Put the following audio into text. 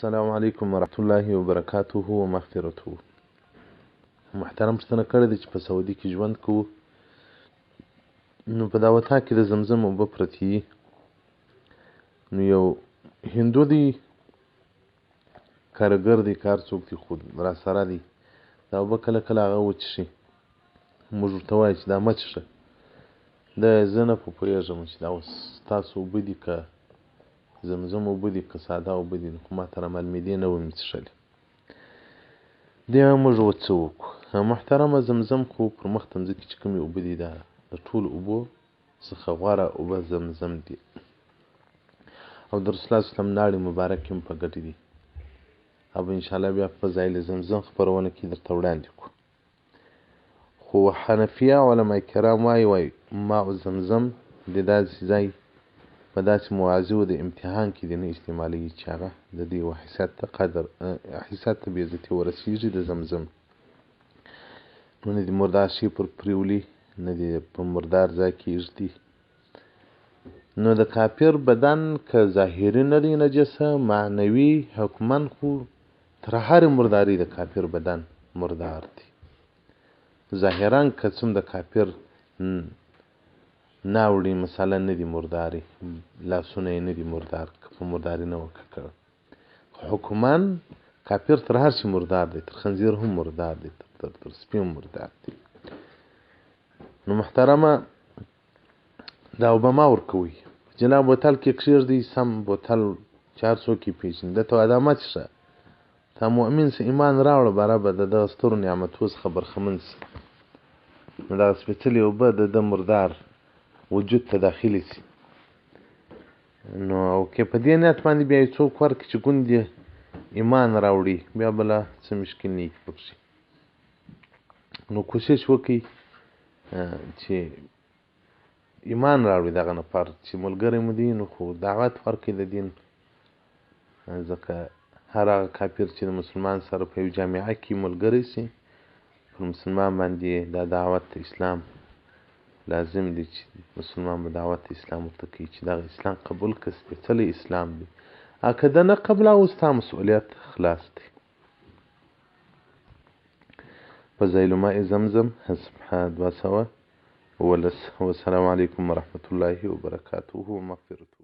السلام علیکم ورحمت الله وبرکاته ومغفرته. محترم پوښتنه کړې ده چې په سعودي کې ژوند کوو، نو په دا وطن کې د زمزم اوبه پرتې دي. نو یو هندو دی، کارګر دی، کار څوک دی، خو راسره دی، دا اوبه کله کله هغه وڅښي، موږ ورته وایو چې دا مه څښه. دی زه نه پوهېږم چې دا اوس ستاسو اوبه دي که زمزم اوبه دي که ساده اوبه دي، خو ما ته رامعلومېدې نه وې مې څښلې. دې موږ څه وکړو؟ محترمه، زمزم خو پر مخ د مځکې چې کومې اوبه دي، دا د ټولو اوبو څخه غوره اوبه زمزم دي، او د رسول الله صلی الله علیه وسلم ناړې مبارکې هم په ګډې دي. او انشاءالله بیا په فضایل زمزم خپرونه کې درته وړاندې کړو. خو حنفیه علما کرام وایي ماء زمزم د داسې ځای په داسې مواضعو د امتحان کې دې نه استعمالېږي چې هغه د دې حیثیت ته بې عزتي ورسېږي د زمزم. نو نه دې مردار شي پر پرېولي، نه دې په مردار ځای کې ایږدي. نو د کافر بدن که ظاهري نه دی نجسه، معنوي حکما خو تر هرې مرداري د کافر بدن مردار دی. ظاهرا که څوم د کافر ناوړي مثلا نه دي مرداري، لاسونه یې نه دي مردار، که په مرداري نه وکړه. حکما کافر تر هر شي مردار دی، تر خنزیر هم مردار دی، تر سپي هم مردار دی. نو محترمه، دا اوبه مه ورکوئ، په جلا بوتل کې کښېږدئ، سم بوتل چې هر څوک یې پېژني. ده ته وایه دا مه څښه، تا مؤمن سه ایمان راوړه، باره به د دغه سترو نعمتو څخه برخمن سي. نو دغه سپېڅلې اوبه د ده مردار وجود ته داخلې سي. نو او که په دې نیت باندې بیا یې څوک ورکړي چې ګوندې ایمان راوړي، بیا به لا څه مشکل نه وي پکښې. نو کوشش وکړئ چې ایمان راوړي دغه نفر چې ملګری مو دی، نو خو دعوت ورکړئ د دین. ځکه هر هغه کافر چې د مسلمان سره په یو جامعه کې ملګری سي، پر مسلمان باندې دا دعوت د اسلام لازم دی چې مسلمان به دعوت اسلام ورته کوي چې دغه اسلام قبول کړه، سپېڅلی اسلام دی. که ده نه قبلاوه، ستا مسؤلیت خلاص دی. فضایل ماء زمزم صفحه 219. والسلام علیکم ورحمة الله وبرکاته ومغفرته.